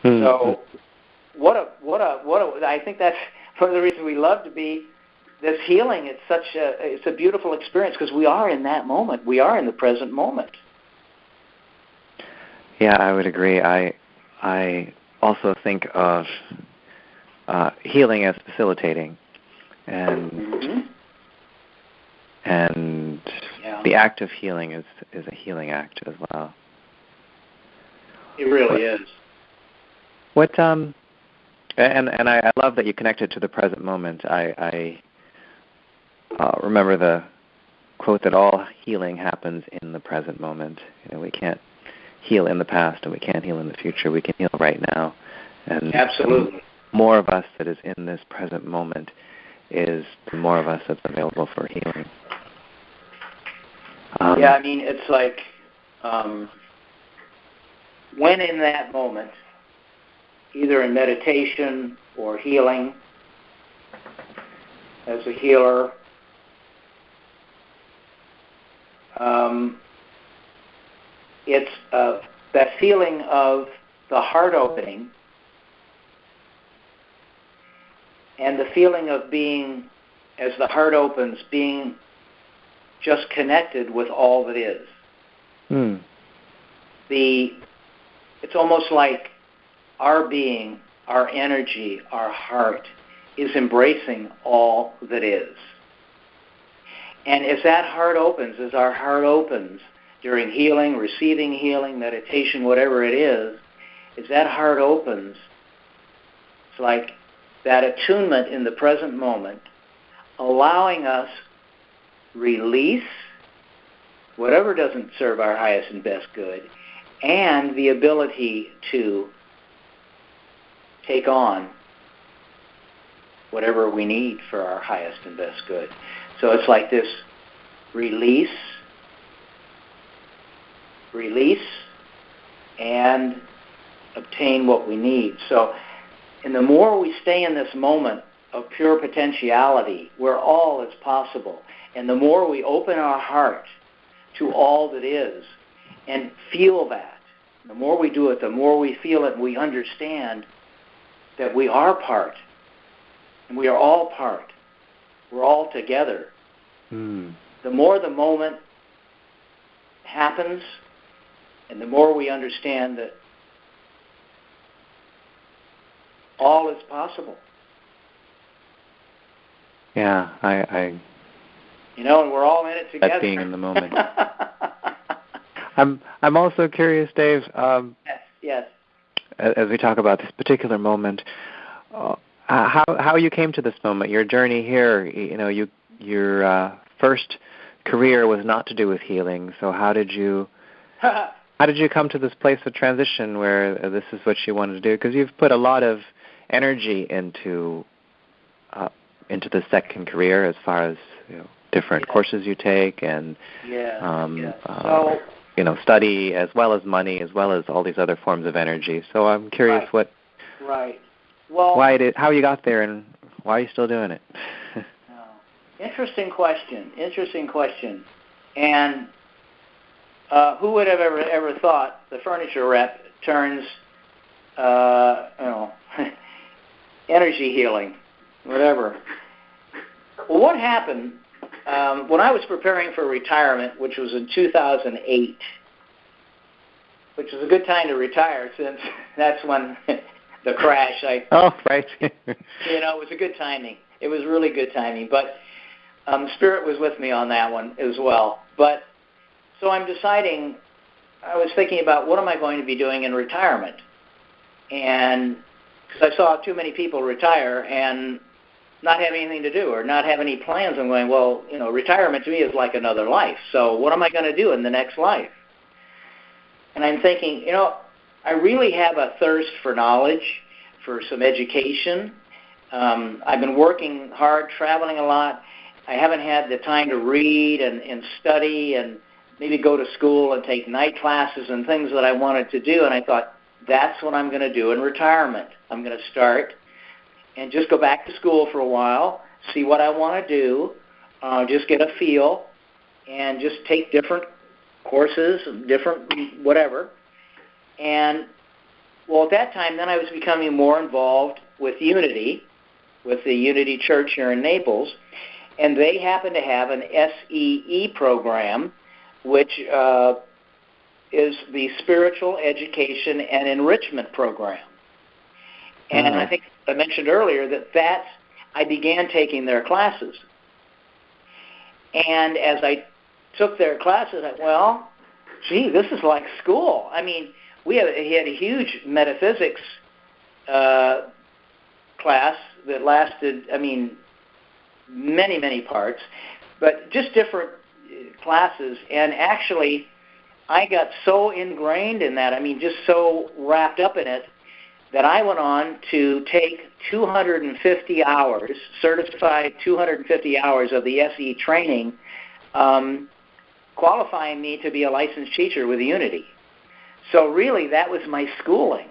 So I think that's one of the reasons we love to be this healing. It's a beautiful experience because we are in that moment. We are in the present moment. Yeah, I would agree. I also think of healing as facilitating, and the act of healing is a healing act as well. It really is. What and I love that you connected to the present moment. I remember the quote that all healing happens in the present moment. We can't heal in the past and we can't heal in the future. We can heal right now. And absolutely, more of us that is in this present moment is the more of us that's available for healing. It's like when in that moment, either in meditation or healing, as a healer, it's that feeling of the heart opening and the feeling of being, as the heart opens, being just connected with all that is. It's almost like our being, our energy, our heart is embracing all that is. And as that heart opens, as our heart opens during healing, receiving healing, meditation, whatever it is, as that heart opens, it's like that attunement in the present moment, allowing us release whatever doesn't serve our highest and best good, and the ability to take on whatever we need for our highest and best good. So it's like this release, and obtain what we need. So, and the more we stay in this moment of pure potentiality, where all is possible, and the more we open our heart to all that is, and feel that, the more we do it, the more we feel it, and we understand that we are part, and we are all part. We're all together. The more the moment happens, and the more we understand that all is possible. Yeah, I and we're all in it together. That being in the moment. I'm also curious, Dave. Yes. As we talk about this particular moment, how you came to this moment, your journey here. Your first career was not to do with healing. So how did you come to this place of transition where this is what you wanted to do? Because you've put a lot of energy into the second career, as far as different courses you take and study, as well as money, as well as all these other forms of energy. So I'm curious how you got there and why are you still doing it? Interesting question. And who would have ever thought the furniture rep turns energy healing, whatever. Well, what happened when I was preparing for retirement, which was in 2008, which was a good time to retire since that's when the crash. Oh, right. It was a good timing. It was really good timing, but Spirit was with me on that one as well. But so I'm deciding. I was thinking about what am I going to be doing in retirement, and because I saw too many people retire and not have anything to do or not have any plans. I'm going, well, retirement to me is like another life. So what am I going to do in the next life? And I'm thinking, I really have a thirst for knowledge, for some education. I've been working hard, traveling a lot. I haven't had the time to read and study and maybe go to school and take night classes and things that I wanted to do. And I thought, that's what I'm going to do in retirement. I'm going to start and just go back to school for a while, see what I want to do, just get a feel, and just take different courses, different whatever. And Well, at that time, then I was becoming more involved with Unity, with the Unity Church here in Naples, and they happened to have an SEE program, which is the Spiritual Education and Enrichment Program. And I think I mentioned earlier that I began taking their classes. And as I took their classes, I thought, well, gee, this is like school. I mean, he had a huge metaphysics class that lasted, many, many parts, but just different classes. And actually, I got so ingrained in that, just so wrapped up in it, that I went on to take 250 hours, certified 250 hours of the SE training, qualifying me to be a licensed teacher with Unity. So really, that was my schooling.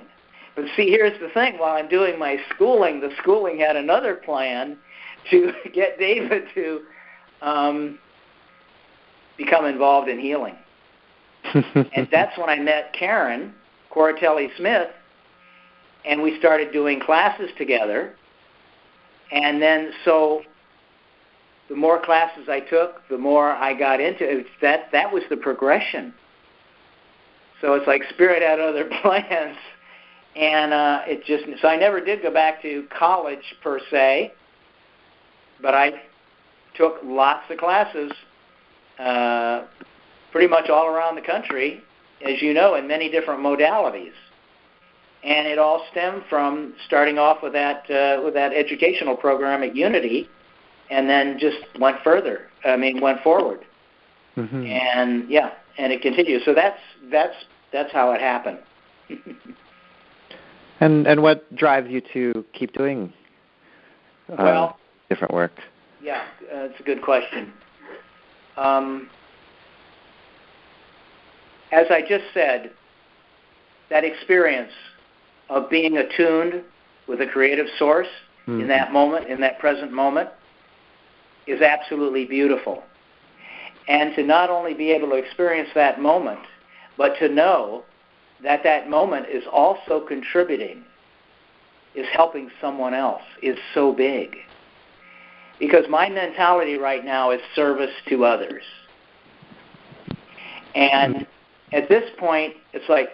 But see, here's the thing. While I'm doing my schooling, the schooling had another plan to get David to become involved in healing. And that's when I met Karen Coratelli-Smith, and we started doing classes together. And then so the more classes I took, the more I got into it. That was the progression. So it's like Spirit had other plans. And so I never did go back to college per se, but I took lots of classes pretty much all around the country, as you know, in many different modalities. And it all stemmed from starting off with that educational program at Unity, and then just went forward. Mm-hmm. And and it continues. So that's how it happened. And what drives you to keep doing different work? Yeah, it's a good question. As I just said, that experience of being attuned with a creative source in that moment, in that present moment, is absolutely beautiful. And to not only be able to experience that moment, but to know that that moment is also contributing, is helping someone else, is so big. Because my mentality right now is service to others. And at this point, it's like,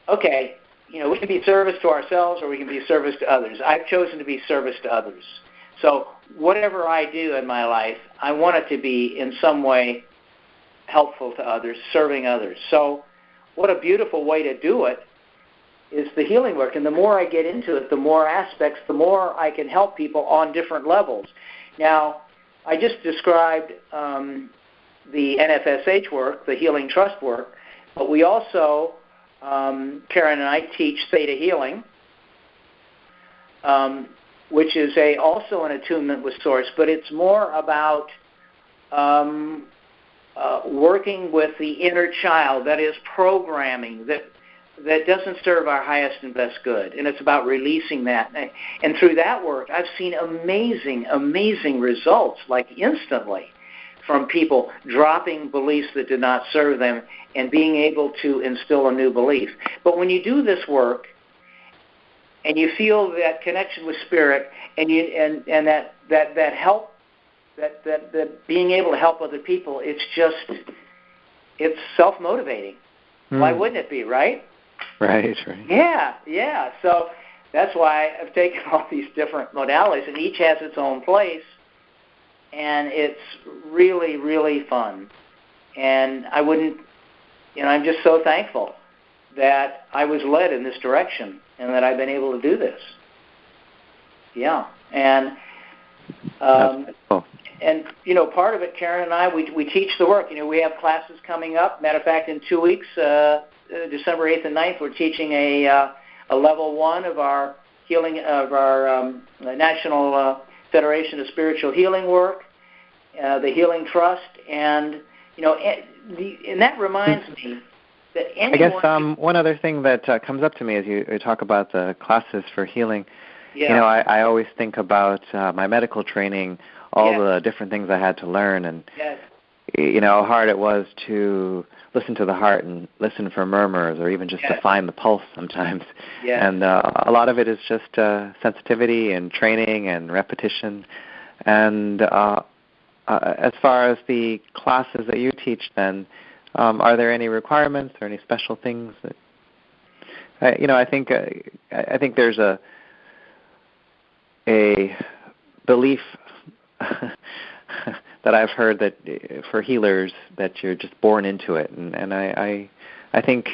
okay, we can be service to ourselves or we can be service to others. I've chosen to be service to others. So whatever I do in my life, I want it to be in some way helpful to others, serving others. So what a beautiful way to do it is the healing work. And the more I get into it, the more aspects, the more I can help people on different levels. Now, I just described the NFSH work, the Healing Trust work, but we also, Karen and I teach Theta Healing, which is also an attunement with Source, but it's more about working with the inner child, that is programming that doesn't serve our highest and best good, and it's about releasing that. And through that work, I've seen amazing, amazing results, like instantly, from people dropping beliefs that did not serve them and being able to instill a new belief. But when you do this work and you feel that connection with Spirit and that help, that being able to help other people, it's self-motivating. Why wouldn't it be, right? Right. Yeah. So that's why I've taken all these different modalities, and each has its own place, and it's really, really fun. And I'm just so thankful that I was led in this direction and that I've been able to do this. Yeah. And and part of it, Karen and I, we teach the work. We have classes coming up. Matter of fact, in 2 weeks, December 8th and 9th, we're teaching a level 1 of our healing of our National Federation of Spiritual Healing Work, the Healing Trust, and that reminds me that anyone. I guess one other thing that comes up to me as you talk about the classes for healing. Yeah. I always think about my medical training, all the different things I had to learn, and how hard it was to listen to the heart and listen for murmurs, or even just to find the pulse sometimes. And a lot of it is just sensitivity and training and repetition. And as far as the classes that you teach, then, are there any requirements or any special things that, I think there's a belief that I've heard that for healers that you're just born into it, and I think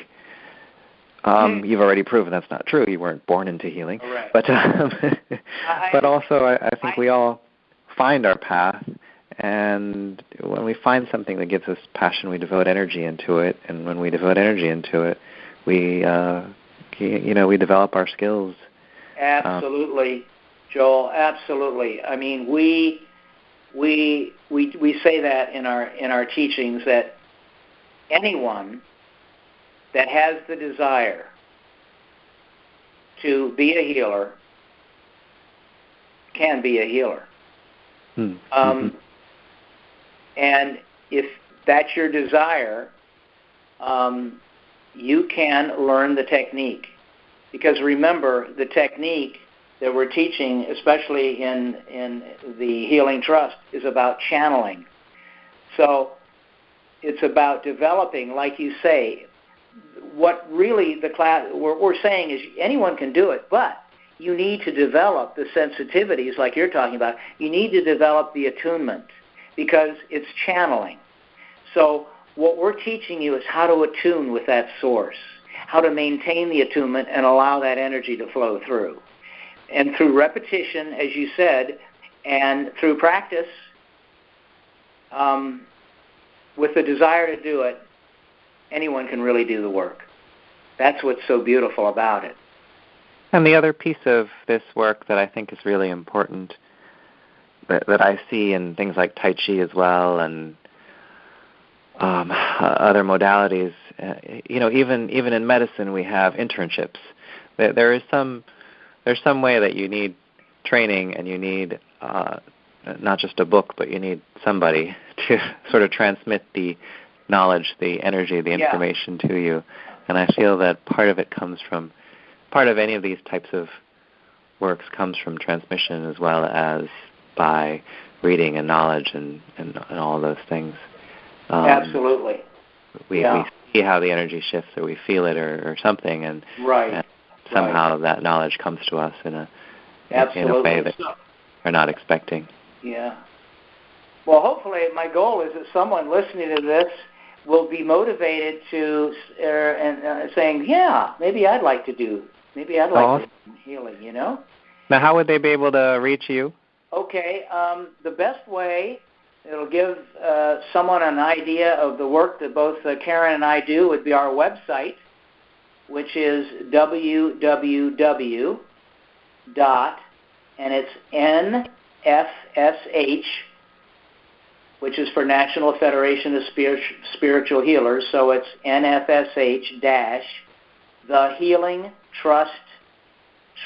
you've already proven that's not true. You weren't born into healing, right. but also I think we all find our path, and when we find something that gives us passion, we devote energy into it, and when we devote energy into it, we we develop our skills. Absolutely, Joel. Absolutely. I mean, we say that in our teachings, that anyone that has the desire to be a healer can be a healer. Mm-hmm. And if that's your desire, you can learn the technique. Because remember, the technique that we're teaching, especially in the Healing Trust, is about channeling. So it's about developing, like you say, what really the class, what we're saying is anyone can do it, but you need to develop the sensitivities like you're talking about. You need to develop the attunement because it's channeling. So what we're teaching you is how to attune with that source, how to maintain the attunement and allow that energy to flow through. And through repetition, as you said, and through practice, with the desire to do it, anyone can really do the work. That's what's so beautiful about it. And the other piece of this work that I think is really important, that I see in things like Tai Chi as well, and other modalities, even in medicine, we have internships. There's some way that you need training, and you need not just a book, but you need somebody to sort of transmit the knowledge, the energy, the information to you. And I feel that part of any of these types of works comes from transmission as well as by reading and knowledge and all those things. Absolutely. We see how the energy shifts, or we feel it, or something, and somehow that knowledge comes to us in a way that we're not expecting. Yeah. Well, hopefully, my goal is that someone listening to this will be motivated to saying, "Yeah, maybe I'd like to do healing." Now, how would they be able to reach you? Okay, the best way, it'll give someone an idea of the work that both Karen and I do, would be our website, which is www. and it's NFSH, which is for National Federation of Spiritual Healers, so it's NFSH-The Healing Trust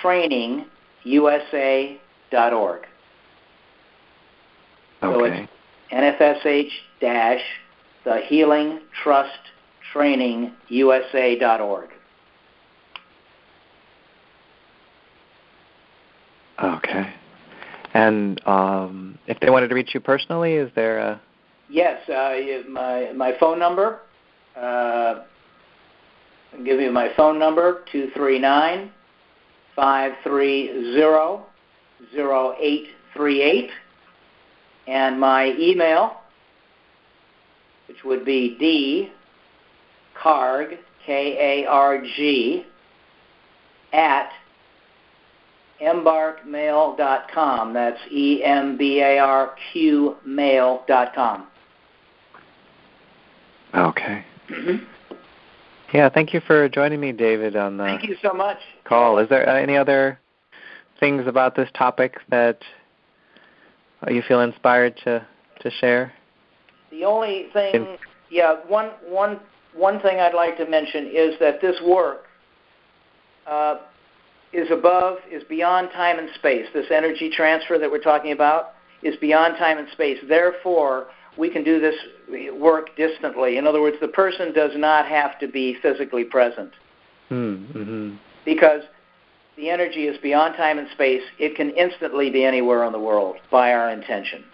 Training USA.org. So it's NFSH-The Healing Trust Training USA.org. Okay. And if they wanted to reach you personally, is there a... Yes, my phone number. I'll give you my phone number, 239-530-0838. And my email, which would be dkarg, K-A-R-G, at embarkmail.com. That's EMBARQ mail.com. Okay. Mm-hmm. Yeah, thank you for joining me, David, on the Thank you so much. Call. Is there any other things about this topic that you feel inspired to share? The only thing, one thing I'd like to mention is that this work is beyond time and space. This energy transfer that we're talking about is beyond time and space. Therefore, we can do this work distantly. In other words, the person does not have to be physically present. Mm-hmm. Because the energy is beyond time and space. It can instantly be anywhere in the world by our intention.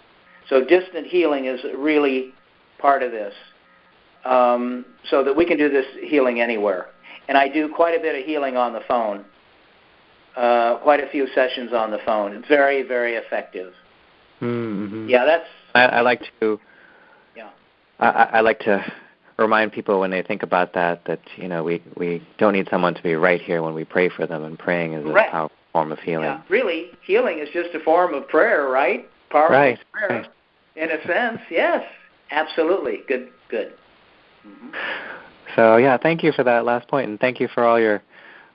So distant healing is really part of this, so that we can do this healing anywhere. And I do quite a bit of healing on the phone, quite a few sessions on the phone. It's very, very effective. Mm-hmm. Yeah, that's... I like to... Yeah. I like to remind people when they think about that, we don't need someone to be right here when we pray for them, and praying is a powerful form of healing. Yeah, really, healing is just a form of prayer, right? Powerful prayer. Right. In a sense, yes, absolutely. Good. Mm-hmm. So, yeah, thank you for that last point, and thank you for all your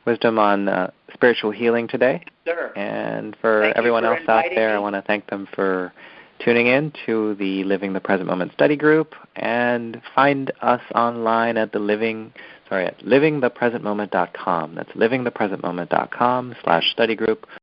wisdom on spiritual healing today. Sure. And for everyone else out there, I want to thank them for tuning in to the Living the Present Moment study group, and find us online at livingthepresentmoment.com. That's livingthepresentmoment.com/study group.